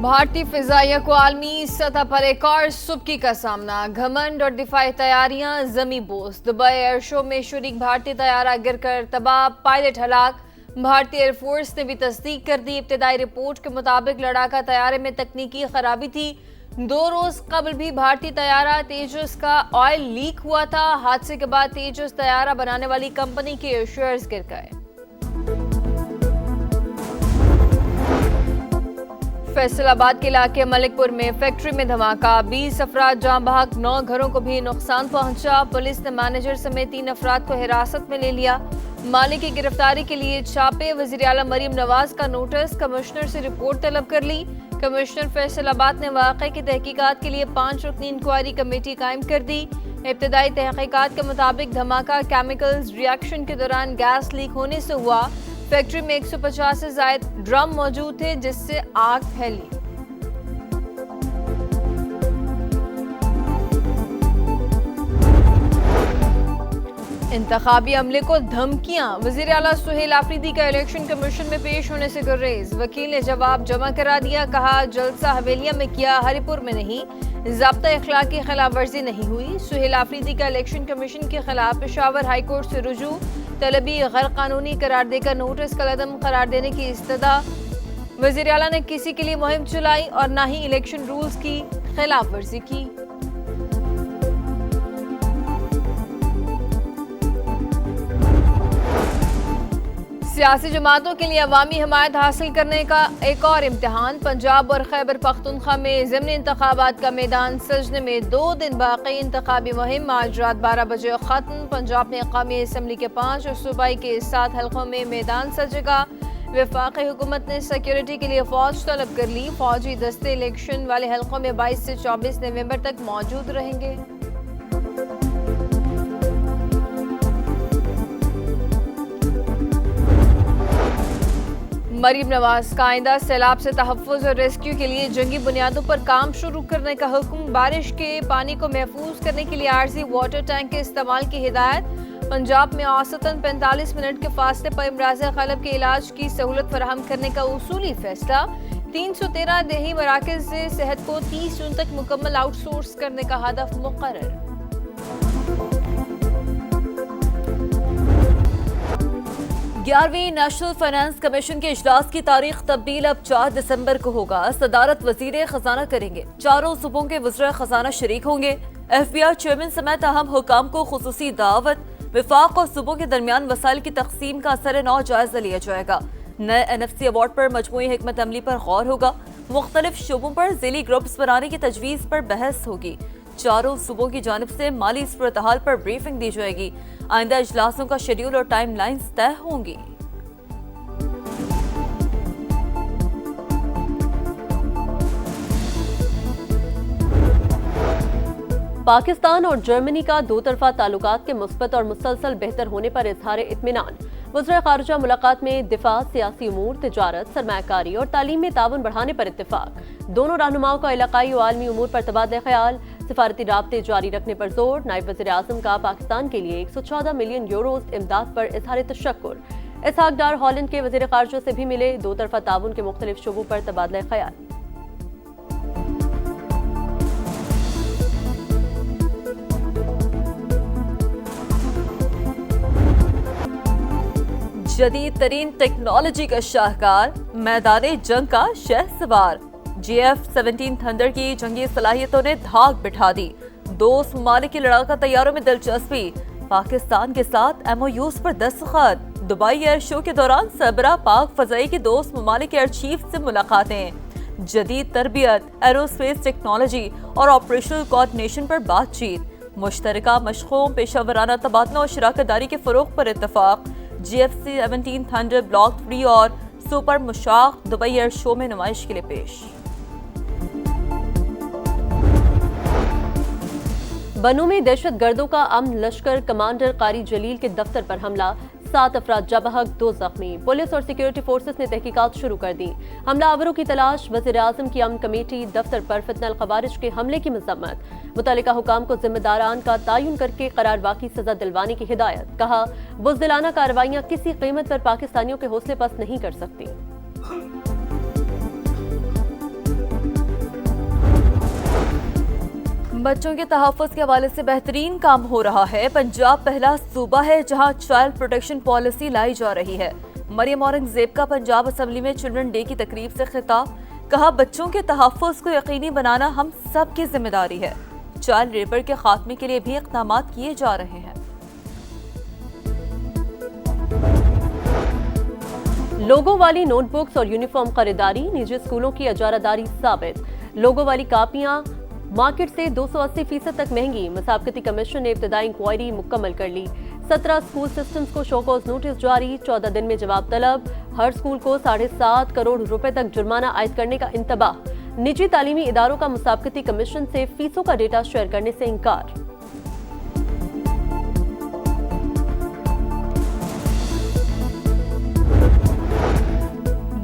भारतीय फिजाइया को आलमी सतह पर एक और सुबकी का सामना। घमंड और दिफाई तैयारियां जमी बोस। दुबई एयर शो में शरीक भारतीय तैयारा गिरकर तबाह, पायलट हलाक। भारतीय एयरफोर्स ने भी तस्दीक कर दी। इब्तदाई रिपोर्ट के मुताबिक लड़ाका तैयारे में तकनीकी खराबी थी। 2 रोज कबल भी भारतीय तैयारा तेजस का ऑयल लीक हुआ था। हादसे के बाद तेजस तैयारा बनाने वाली कंपनी के शेयर्स गिर गए। फैसलाबाद के इलाके मलिकपुर में फैक्ट्री में धमाका, 20 अफराद जान बहक, 9 घरों को भी नुकसान पहुंचा। पुलिस ने मैनेजर समेत 3 अफराद को हिरासत में ले लिया। मालिक की गिरफ्तारी के लिए छापे। वजीर आला मरीम नवाज का नोटिस, कमिश्नर से रिपोर्ट तलब कर ली। कमिश्नर फैसलाबाद ने वाक़े की तहकीकात के लिए 5 रुकनी इंक्वायरी कमेटी कायम कर दी। इब्तदाई तहकीकात के मुताबिक धमाका केमिकल्स रिएक्शन के दौरान गैस लीक होने से हुआ। फैक्ट्री में 150 से ज्यादा ड्रम मौजूद थे जिससे आग फैली। इंतखाबी अमले को धमकियां। वजीर आला सुहेल आफरीदी का इलेक्शन कमीशन में पेश होने से गुरेज। वकील ने जवाब जमा करा दिया। कहा जलसा हवेलिया में किया, हरिपुर में नहीं। ज़ाब्ता इखलाक की खिलाफ वर्जी नहीं हुई। सुहेल आफरीदी का इलेक्शन कमीशन के खिलाफ पेशावर हाई कोर्ट से रुजू। तलबी गैर कानूनी करार देकर नोटिस कलअदम करार देने की इस्तदा। वज़ीर आला ने किसी के लिए मुहिम चलाई और न ही इलेक्शन रूल्स की खिलाफ वर्जी की। सियासी जमातों के लिए अवामी हमायत हासिल करने का एक और इम्तिहान। पंजाब और खैबर पख्तूनख्वा में ज़िमनी इंतखाबात का मैदान सजने में 2 दिन बाकी। इंतखाबी मुहिम आज रात 12 बजे ख़त्म। पंजाब में अक़ामी असम्बली के 5 और सूबाई के 7 हल्कों में मैदान सजेगा। वफाकी हुकूमत ने सिक्योरिटी के लिए फ़ौज तलब कर ली। फ़ौजी दस्ते इलेक्शन वाले हल्कों में 22 से 24 नवंबर तक मौजूद रहेंगे। मरीम नवाज का आइंदा सैलाब से तहफ़्फ़ुज़ और रेस्क्यू के लिए जंगी बुनियादों पर काम शुरू करने का हुक्म। बारिश के पानी को महफूज करने के लिए आर्जी वाटर टैंक के इस्तेमाल की हिदायत। पंजाब में औसतन 45 मिनट के फासले पर इमराज़ क़ल्ब के इलाज की सहूलत फराहम करने का उसूली फैसला। 313 देही मराकज़ से सेहत को 30 जून तक मुकम्मल आउटसोर्स करने का हदफ मुक़र्रर। 11वीं नेशनल फाइनेंस कमीशन के इजलास की तारीख तब्दील अब 4 दिसंबर को होगा। सदारत वजीर खजाना करेंगे। 4 सूबों के वज़ीर खजाना शरीक होंगे। FBI चेयरमैन समेत अहम हुकाम को खुसूसी दावत। विफाक और सूबों के दरमियान वसाइल की तकसीम का असर नौ जायजा लिया जाएगा। नए NFC अवार्ड पर मजमूई हिकमत अमली पर गौर होगा। मुख्तलिफ शोबों पर ज़िली ग्रुप्स बनाने की तजवीज़ पर बहस होगी। 4 सूबों की जानिब से माली सूरत-हाल पर ब्रीफिंग दी जाएगी। आइंदा इजलासों का शेड्यूल और टाइम लाइन्स तय होंगी। पाकिस्तान और जर्मनी का 2 तरफा ताल्लुकात के मुस्बत और मुसलसल बेहतर होने पर इजहार इत्मीनान। वज़ीर ख़ारिजा मुलाकात में दिफा, सियासी उमूर, तिजारत, सरमायाकारी और तालीम में ताउन बढ़ाने पर इत्तेफाक। दोनों रहनुमाओं का इलाकाई और आलमी उमूर पर तबादला ख्याल। सिफारती राब्ते जारी रखने पर जोर। नायब वज़ीर आज़म का पाकिस्तान के लिए 114 मिलियन यूरोज़ इमदाद पर इजहार तशक्कुर। इसहाक डार हॉलैंड के वज़ीर ख़ारिजा से भी मिले। 2 तरफा ताउन के मुख्तलिफ शोबों पर तबादला ख्याल। जदीद तरीन टेक्नोलॉजी का शाहकार, मैदाने जंग का शहसवार। GF-17 थंडर की जंगी सलाहियतों ने धाक बिठा दी। 2 ममालिक की लड़ाका तैयारों में दिलचस्पी। पाकिस्तान के साथ MOUs पर दस्तखत। दुबई एयर शो के दौरान सरबरा पाक फजाई की 2 ममालिक एयर चीफ से मुलाकातें। जदीद तरबियत, एरोस्पेस टेक्नोलॉजी और ऑपरेशनल कोऑर्डिनेशन पर बातचीत। मुश्तरका मशकों, पेशावराना तबादला और शराकतदारी के फरोग पर इत्तफाक। GF-17 थंडर ब्लॉक 3 और सुपर मुशाख दुबई एयर शो में नुमाइश के लिए पेश। बनू में दहशत गर्दों का अमन लश्कर कमांडर कारी जलील के दफ्तर पर हमला। 7 अफराद जबहक, 2 जख्मी। पुलिस और सिक्योरिटी फोर्सेस ने तहकीकात शुरू कर दी। हमलावरों की तलाश। वज़ीर आज़म की अमन कमेटी दफ्तर पर फितनल खवारिज के हमले की मजम्मत। मुतल्लिका हुकाम को जिम्मेदारान का तयन करके करारवाकी सजा दिलवाने की हिदायत। कहा बुज़दिलाना कार्रवाइयां किसी कीमत पर पाकिस्तानियों के हौसले पस्त नहीं कर सकती। बच्चों के तहफ़्फ़ुज़ के हवाले से बेहतरीन काम हो रहा है। पंजाब पहला सूबा है जहां चाइल्ड प्रोटेक्शन पॉलिसी लाई जा रही है। मरियम औरंगजेब का पंजाब असेंबली में चिल्ड्रन डे की तकरीब से खिताब, कहा बच्चों के तहफ़्फ़ुज़ को यकीनी बनाना हम सब की जिम्मेदारी है। चाइल्ड लेबर के खात्मे के लिए भी इक़दाम किए जा रहे हैं। लोगों वाली नोटबुक्स और यूनिफॉर्म खरीदारी निजी स्कूलों की इजारादारी साबित। लोगों वाली कापियां मार्केट से 280% तक महंगी। मुसाबकती कमीशन ने इब्तदाई इंक्वायरी मुकम्मल कर ली। 17 स्कूल सिस्टम्स को शोकॉज नोटिस जारी, 14 दिन में जवाब तलब। हर स्कूल को 7.5 करोड़ रुपए तक जुर्माना आयद करने का इंतबाह। निजी तालीमी इदारों का मुसाबकती कमीशन से फीसों का डेटा शेयर करने से इनकार।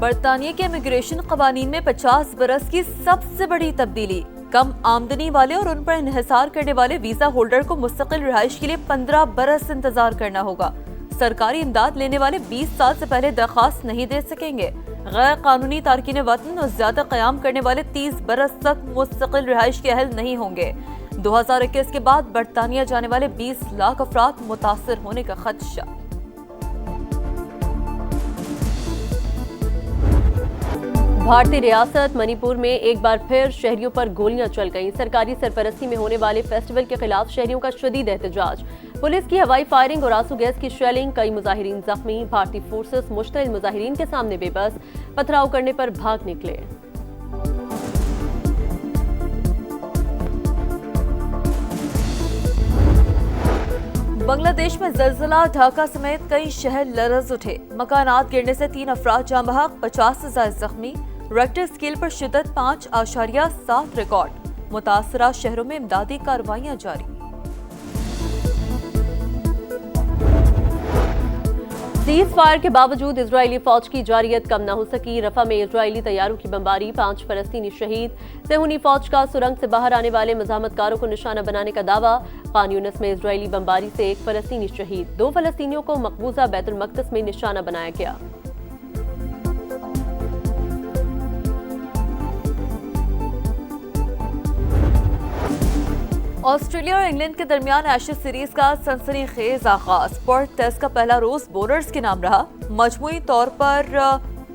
बरतानिया के इमिग्रेशन कवानीन में 50 बरस की सबसे बड़ी तब्दीली। कम आमदनी वाले और उन पर इन्हिसार करने वाले वीजा होल्डर को मुस्तकिल रिहाइश के लिए 15 बरस इंतजार करना होगा। सरकारी इमदाद लेने वाले 20 साल से पहले दरखास्त नहीं दे सकेंगे। गैर कानूनी तारकीन वतन और ज्यादा क़याम करने वाले 30 बरस तक मुस्तकिल रिहाइश के अहल नहीं होंगे। 2021 के बाद बरतानिया जाने वाले 20 लाख अफराद मुतासर होने का खदशा। भारतीय रियासत मणिपुर में एक बार फिर शहरियों पर गोलियां चल गईं। सरकारी सरपरस्ती में होने वाले फेस्टिवल के खिलाफ शहरियों का शदीद एहतजाज। पुलिस की हवाई फायरिंग और आंसू गैस की शेलिंग, कई मुजाहिरीन जख्मी। भारतीय फोर्सेस मुश्तइल मुजाहिरीन के सामने बेबस, पथराव करने पर भाग निकले। बांग्लादेश में जलजला, ढाका समेत कई शहर लरज उठे। मकानात गिरने से 3 अफराद जाँ बहक, 50 से ज्यादा जख्मी। रेक्टर स्केल पर शिद्दत 5.7 रिकॉर्ड। मुतासरा शहरों में इमदादी कार्रवाइयां जारी। सीज फायर के बावजूद इजरायली फौज की जारियत कम न हो सकी। रफा में इजरायली तैयारों की बमबारी, 5 फलस्तीनी शहीद। सेहूनी फौज का सुरंग से बाहर आने वाले मज़ाहमतकारों को निशाना बनाने का दावा। खान यूनिस में इजरायली बमबारी से 1 फलस्तीनी शहीद। 2 फलस्तीनियों को मकबूजा बैतुल मक़दस में निशाना बनाया गया। ऑस्ट्रेलिया और इंग्लैंड के दरमियान एशेज सीरीज का सनसनीखेज आगाज। पर्थ टेस्ट का पहला रोज बॉलर्स के नाम रहा। मजमूई तौर पर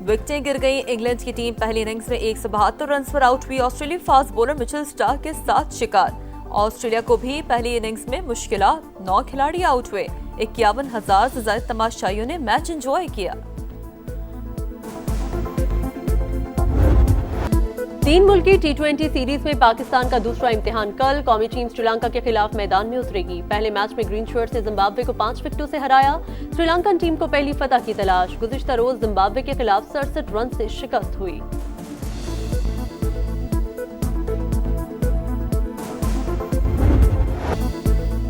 विकेटें गिर गई। इंग्लैंड की टीम पहली इनिंग्स में 172 रन पर आउट हुई। ऑस्ट्रेलियाई फास्ट बॉलर मिचेल स्टार्क के साथ शिकार। ऑस्ट्रेलिया को भी पहली इनिंग्स में मुश्किलात, 9 खिलाड़ी आउट हुए। 51,000 से ज्यादा तमाशाइयों ने मैच एंजॉय किया। 3 मुल्की T20 सीरीज में पाकिस्तान का दूसरा इम्तिहान कल। कौमी टीम श्रीलंका के खिलाफ मैदान में उतरेगी। पहले मैच में ग्रीन शर्ट ने जिम्बाब्वे को 5 विकेटों से हराया। श्रीलंकन टीम को पहली फतह की तलाश। गुज़िश्ता रोज जिम्बाब्वे के खिलाफ 67 रन से शिकस्त हुई।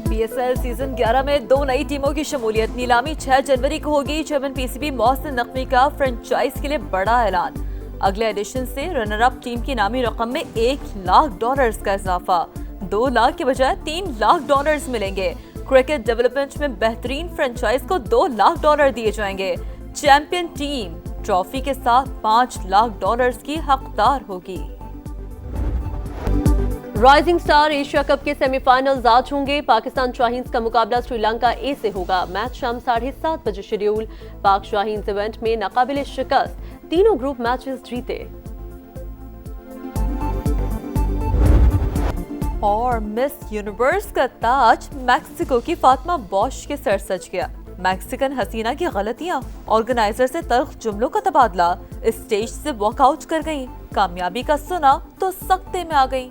PSL सीजन 11 में 2 नई टीमों की शमूलियत। नीलामी 6 जनवरी को होगी। चेयरमैन PCB मोहसिन नकवी का फ्रेंचाइज के लिए बड़ा ऐलान। अगले एडिशन से रनर अप टीम की नामी रकम में $1 लाख का इजाफा। 2 लाख के बजाय $3 लाख मिलेंगे। क्रिकेट डेवलपमेंट में बेहतरीन फ्रेंचाइज को $2 लाख दिए जाएंगे। चैंपियन टीम ट्रॉफी के साथ $5 लाख की हकदार होगी। राइजिंग स्टार एशिया कप के सेमीफाइनल्स आज होंगे। पाकिस्तान शाहीन्स का मुकाबला श्रीलंका ए से होगा। मैच शाम 7:30 बजे शेड्यूल। पाक शाहीन्स इवेंट में नाकाबिले शिकस्त, तीनों ग्रुप मैचेस जीते। और मिस यूनिवर्स का ताज मैक्सिको की फातिमा बॉश के सर सज गया। मैक्सिकन हसीना की गलतियां, ऑर्गेनाइजर से तल्ख जुमलों का तबादला, स्टेज से वॉकआउट कर गईं। कामयाबी का सुना तो सख्ते में आ गईं।